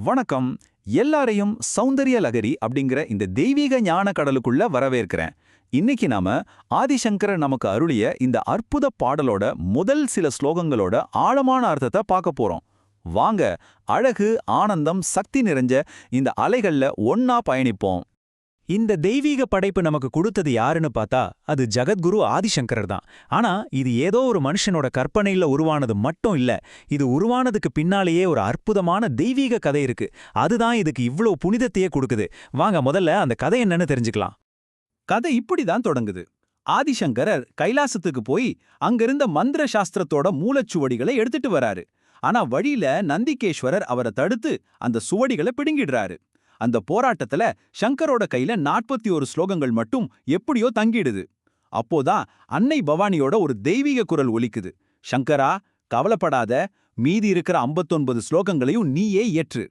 வணக்கம். எல்லாரையும் சௌந்தர்ய லகரி அப்படிங்கிற இந்த தெய்வீக ஞான கடலுக்குள்ள வரவேற்கிறேன். இன்னைக்கு நாம ஆதிசங்கரர் நமக்கு அருளிய இந்த அற்புத பாடலோட முதல் சில ஸ்லோகங்களோட ஆழமான அர்த்தத்தை பார்க்க போறோம். வாங்க, அழகு, ஆனந்தம், சக்தி நிறைஞ்ச இந்த அலைகள்ல ஒன்னா பயணிப்போம். இந்த தெய்வீக படைப்பு நமக்கு கொடுத்தது யாருன்னு பார்த்தா அது ஜகத்குரு ஆதிசங்கரர் தான். ஆனா இது ஏதோ ஒரு மனுஷனோட கற்பனையில உருவானது மட்டும் இல்ல. இது உருவானதுக்கு பின்னாலேயே ஒரு அற்புதமான தெய்வீக கதை இருக்கு. அதுதான் இதுக்கு இவ்ளோ புனிதத்தையே கொடுக்குது. வாங்க முதல்ல அந்த கதை என்னன்னு தெரிஞ்சுக்கலாம். கதை இப்படிதான் தொடங்குது. ஆதிசங்கரர் கைலாசத்துக்கு போய் அங்கிருந்த மந்திர சாஸ்திரத்தோட மூலச்சுவடிகளை எடுத்துட்டு வராரு. ஆனா வழியில நந்திகேஸ்வரர் அவரை தடுத்து அந்த சுவடிகளை பிடுங்கிடுறாரு. அந்த போராட்டத்துல சங்கரோட கையில 41 ஸ்லோகங்கள் மட்டும் எப்படியோ தங்கிடுது. அப்போதான் அன்னை பவானியோட ஒரு தெய்வீக குரல் ஒலிக்குது. சங்கரா, கவலைப்படாத, மீதி இருக்கிற 59 ஸ்லோகங்களையும் நீயே இயற்று.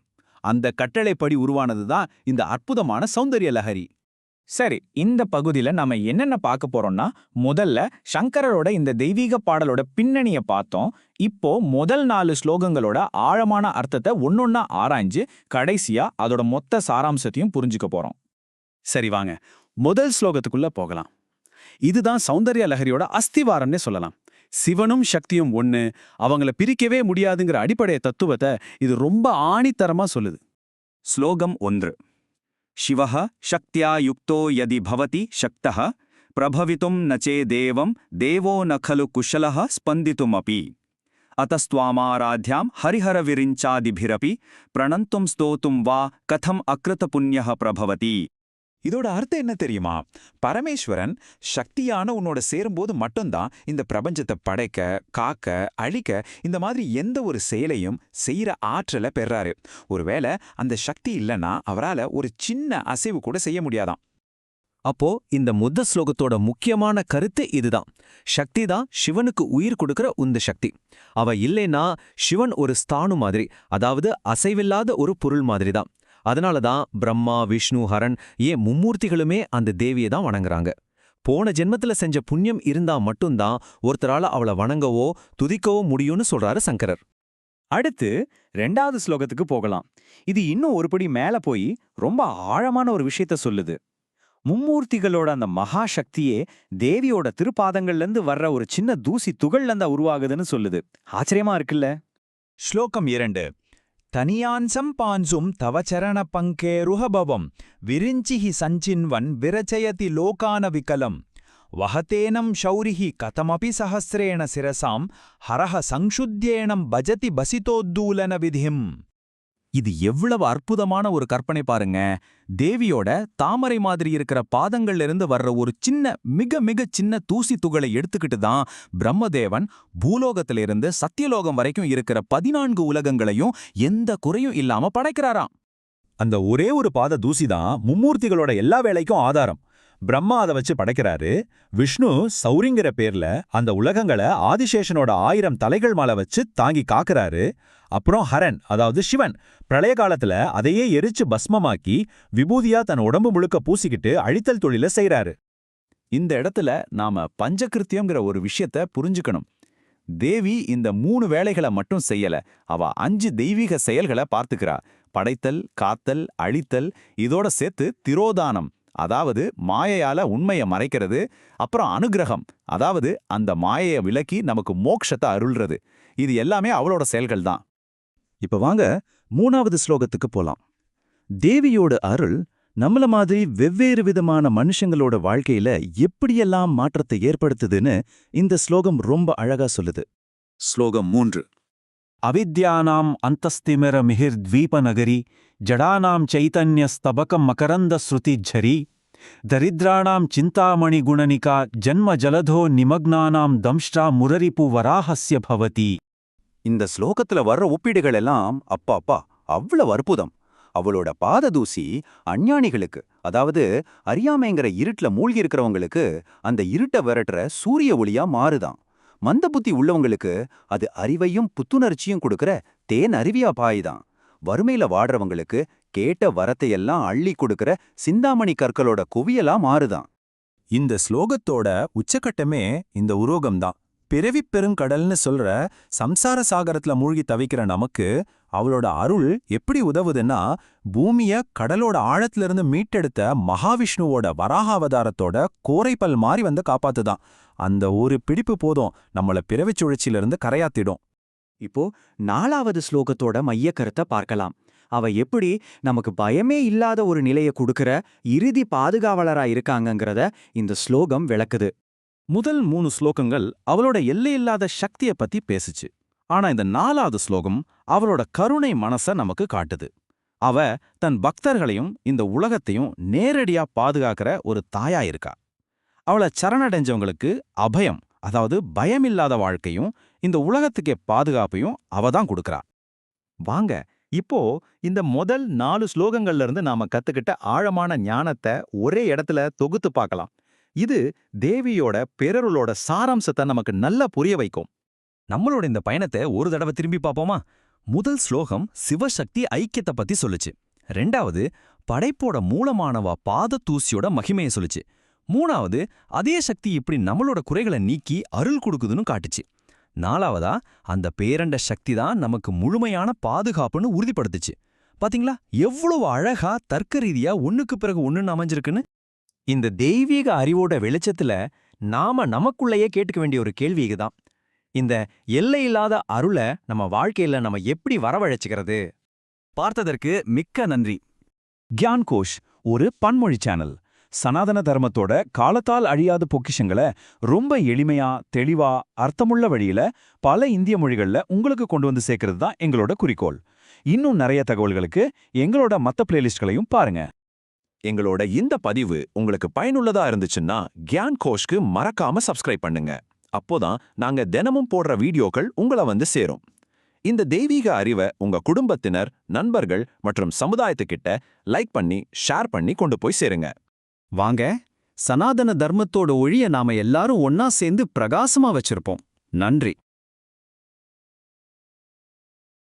அந்த கட்டளைப்படி உருவானதுதான் இந்த அற்புதமான சௌந்தர்ய லஹரி. சரி, இந்த பகுதியில நாம என்னென்ன பார்க்க போறோம்னா, முதல்ல சங்கரரோட இந்த தெய்வீக பாடலோட பின்னணிய பார்த்தோம். இப்போ முதல் 4 ஸ்லோகங்களோட ஆழமான அர்த்தத்தை ஒன்னொன்னா ஆராய்ஞ்சு கடைசியா அதோட மொத்த சாராம்சத்தையும் புரிஞ்சுக்க போறோம். சரி வாங்க, முதல் ஸ்லோகத்துக்குள்ள போகலாம். இதுதான் சௌந்தர்ய லஹரியோட அஸ்திவாரம்னே சொல்லலாம். சிவனும் சக்தியும் ஒண்ணு, அவங்கள பிரிக்கவே முடியாதுங்கிற அடிப்படை தத்துவத்தை இது ரொம்ப ஆணித்தரமா சொல்லுது. ஸ்லோகம் 1. शिवः शक्त्या युक्तो यदि भवति शक्तः प्रभवितुं न चेदेवं देवो न खलु कुशलः स्पन्दितुमपि अतस्त्वामाराध्यां हरिहरविरिञ्चादिभिरपि प्रणन्तुं स्तोतुं वा कथम् अकृतपुण्यः प्रभवति. இதோட அர்த்தம் என்ன தெரியுமா? பரமேஸ்வரன் சக்தியான உன்னோட சேரும்போது மட்டும்தான் இந்த பிரபஞ்சத்தை படைக்க, காக்க, அழிக்க இந்த மாதிரி எந்த ஒரு செயலையும் செய்யற ஆற்றலை பெறாரு. ஒருவேளை அந்த சக்தி இல்லைன்னா அவரால் ஒரு சின்ன அசைவு கூட செய்ய முடியாதாம். அப்போ இந்த முதல் ஸ்லோகத்தோட முக்கியமான கருத்து இதுதான். சக்தி தான் சிவனுக்கு உயிர் கொடுக்கிற உந்த சக்தி. அவ இல்லைன்னா சிவன் ஒரு ஸ்தானு மாதிரி, அதாவது அசைவில்லாத ஒரு பொருள் மாதிரி தான். அதனாலதான் பிரம்மா, விஷ்ணு, ஹரன், ஏன் மும்மூர்த்திகளுமே அந்த தேவியை தான் வணங்குறாங்க. போன ஜென்மத்துல செஞ்ச புண்ணியம் இருந்தா மட்டும்தான் ஒருத்தரால அவளை வணங்கவோ துதிக்கவோ முடியும்னு சொல்றாரு சங்கரர். அடுத்து 2வது ஸ்லோகத்துக்கு போகலாம். இது இன்னும் ஒருபடி மேல போய் ரொம்ப ஆழமான ஒரு விஷயத்த சொல்லுது. மும்மூர்த்திகளோட அந்த மகா சக்தியே தேவியோட திருப்பாதங்கள்ல இருந்து வர்ற ஒரு சின்ன தூசி துகள்ல இருந்தா உருவாகுதுன்னு சொல்லுது. ஆச்சரியமா இருக்குல்ல? ஸ்லோகம் 2. தனியான்சம் பான்சும் தவச்சரண பங்கேருஹபவம் விரிஞ்சிஹி சஞ்சின்வன் விரச்சயதி லோகான விகலம் வஹதேனம் ஷௌரிஹி கதமபி சஹஸ்ரேண சிரசாம் ஹரஹ சங்ஷுத்யேனம் பஜதி பசிதோத்தூலன விதிம். இது எவ்வளவு அற்புதமான ஒரு கற்பனை பாருங்க. தேவியோட தாமரை மாதிரி இருக்கிற பாதங்கள்ல இருந்து வர்ற ஒரு சின்ன மிக மிக சின்ன தூசி துகளை எடுத்துக்கிட்டு தான் பிரம்மதேவன் பூலோகத்திலிருந்து சத்தியலோகம் வரைக்கும் இருக்கிற 14 உலகங்களையும் எந்த குறையும் இல்லாம படைக்கிறாராம். அந்த ஒரே ஒரு பாத தூசிதான் மும்மூர்த்திகளோட எல்லா வேலைக்கும் ஆதாரம். பிரம்மா அதை வச்சு படைக்கிறாரு. விஷ்ணு சௌரிங்கிற பேர்ல அந்த உலகங்களை ஆதிசேஷனோட 1000 தலைகள் மேல வச்சு தாங்கி காக்குறாரு. அப்புறம் ஹரன், அதாவது சிவன், பிரளய காலத்துல அதையே எரிச்சு பஸ்மமாக்கி விபூதியா தன் உடம்பு முழுக்க பூசிக்கிட்டு அழித்தல் தொழில செய்யறாரு. இந்த இடத்துல நாம பஞ்சகிருத்தியம்ங்கிற ஒரு விஷயத்த புரிஞ்சுக்கணும். தேவி இந்த 3 வேலைகளை மட்டும் செய்யல, அவ 5 தெய்வீக செயல்களை பார்த்துக்கிறா. படைத்தல், காத்தல், அழித்தல், இதோட சேர்த்து திரோதானம், அதாவது மாயையால உண்மையை மறைக்கிறது, அப்புறம் அனுகிரகம், அதாவது அந்த மாயையை விலக்கி நமக்கு மோட்சத்தை அருள்றது. இது எல்லாமே அவளோட செயல்கள் தான். இப்ப வாங்க 3வது ஸ்லோகத்துக்கு போலாம். தேவியோட அருள் நம்மள மாதிரி வெவ்வேறு விதமான மனுஷங்களோட வாழ்க்கையில எப்படியெல்லாம் மாற்றத்தை ஏற்படுத்துதுன்னு இந்த ஸ்லோகம் ரொம்ப அழகா சொல்லுது. ஸ்லோகம் 3. அவித்யானாம் அந்தஸ்திமிர மிகிர் த்வீபநகரி ஜடானாம் சைதன்ய ஸ்தபகம் மகரந்த ஸ்ருதிஜ்ஜரி தரித்ராணாம் சிந்தாமணி குணனிகா ஜன்ம ஜலதோ நிமக்னானாம் தம்ஷ்டா முரரிபு வராஹஸ்ய பவதி. இந்த ஸ்லோகத்துல வர்ற ஒப்பீடுகள் எல்லாம் அப்பா அவ்வளவு அற்புதம். அவளோட பாததூசி அஞ்ஞானிகளுக்கு, அதாவது அறியாமைங்கிற இருட்டுல மூழ்கி இருக்கிறவங்களுக்கு அந்த இருட்டை விரட்டுற சூரிய ஒளியா மாறுதான். மந்த புத்தி உள்ளவங்களுக்கு அது அறிவையும் புத்துணர்ச்சியும் கொடுக்கற தேன் அருவியா பாய்தான். வறுமையில வாடுறவங்களுக்கு கேட்ட வரத்தையெல்லாம் அள்ளி கொடுக்கற சிந்தாமணி கற்களோட குவியலா மாறுதான். இந்த ஸ்லோகத்தோட உச்சக்கட்டமே இந்த உரோகம்தான். பிறவிப் பெருங்கடல்னு சொல்ற சம்சார சாகரத்துல மூழ்கி தவிக்கிற நமக்கு அவளோட அருள் எப்படி உதவுதுன்னா, பூமிய கடலோட ஆழத்திலிருந்து மீட்டெடுத்த மகாவிஷ்ணுவோட வராக அவதாரத்தோட கோரைப்பல் மாறி வந்து காப்பாத்துதான். அந்த ஒரு பிடிப்பு போதும் நம்மள பிறவிச் சுழற்சியிலிருந்து கரையாத்திடும். இப்போ 4வது ஸ்லோகத்தோட மைய கருத்தை பார்க்கலாம். அவ எப்படி நமக்கு பயமே இல்லாத ஒரு நிலையை கொடுக்கிற இறுதி பாதுகாவலரா இருக்காங்கங்கிறத இந்த ஸ்லோகம் விளக்குது. முதல் 3 ஸ்லோகங்கள் அவளோட எல்லையில்லாத சக்தியை பத்தி பேசுச்சு. ஆனா இந்த 4வது ஸ்லோகம் அவளோட கருணை மனச நமக்கு காட்டுது. அவ தன் பக்தர்களையும் இந்த உலகத்தையும் நேரடியா பாதுகாக்கிற ஒரு தாயா இருக்கா. அவளை சரணடைஞ்சவங்களுக்கு அபயம், அதாவது பயமில்லாத வாழ்க்கையும் இந்த உலகத்துக்கே பாதுகாப்பையும் அவதான் கொடுக்கறா. வாங்க இப்போ இந்த முதல் 4 ஸ்லோகங்கள்ல இருந்து நாம கத்துக்கிட்ட ஆழமான ஞானத்தை ஒரே இடத்துல தொகுத்து பார்க்கலாம். இது தேவியோட பேரருளோட சாராம்சத்தை நமக்கு நல்லா புரிய வைக்கும். நம்மளோட இந்த பயணத்தை ஒரு தடவை திரும்பி பார்ப்போமா? முதல் ஸ்லோகம் சிவசக்தி ஐக்கியத்தை பத்தி சொல்லுச்சு. 2வது படைப்போட மூலமானவா பாத தூசியோட மகிமையை சொல்லுச்சு. 3வது அதே சக்தி இப்படி நம்மளோட குறைகளை நீக்கி அருள் கொடுக்குதுன்னு காட்டுச்சு. 4வதா அந்த பேரண்ட சக்தி தான் நமக்கு முழுமையான பாதுகாப்புன்னு உறுதிப்படுத்துச்சு. பாத்தீங்களா எவ்வளவு அழகா தர்க்க ரீதியா ஒண்ணுக்கு பிறகு ஒண்ணுன்னு அமைஞ்சிருக்குன்னு. இந்த தெய்வீக அறிவோட வெளிச்சத்துல நாம நமக்குள்ளேயே கேட்டுக்க வேண்டிய ஒரு கேள்வி இதுதான். இந்த எல்லையில்லாத அருளை நம்ம வாழ்க்கையில நம்ம எப்படி வரவழைச்சுக்கிறது? பார்த்ததற்கு மிக்க நன்றி. கியான் கோஷ் ஒரு பன்மொழி சேனல். சனாதன தர்மத்தோட காலத்தால் அழியாத பொக்கிஷங்களை ரொம்ப எளிமையா, தெளிவா, அர்த்தமுள்ள வழியில பல இந்திய மொழிகள்ல உங்களுக்கு கொண்டு வந்து சேர்க்கறது தான் எங்களோட குறிக்கோள். இன்னும் நிறைய தகவல்களுக்கு எங்களோட மத்த பிளேலிஸ்ட்களையும் பாருங்க. எங்களோட இந்த பதிவு உங்களுக்கு பயனுள்ளதா இருந்துச்சுன்னா கியான் கோஷ்க்கு மறக்காம சப்ஸ்கிரைப் பண்ணுங்க. அப்போதான் நாங்க தினமும் போடுற வீடியோக்கள் உங்களை வந்து சேரும். இந்த தெய்வீக அறிவை உங்க குடும்பத்தினர், நண்பர்கள் மற்றும் சமுதாயத்துக்கிட்ட லைக் பண்ணி, ஷேர் பண்ணி கொண்டு போய் சேருங்க. வாங்க, சனாதன தர்மத்தோட ஒளிய நாம எல்லாரும் ஒன்னா சேர்ந்து பிரகாசமா வச்சிருப்போம். நன்றி.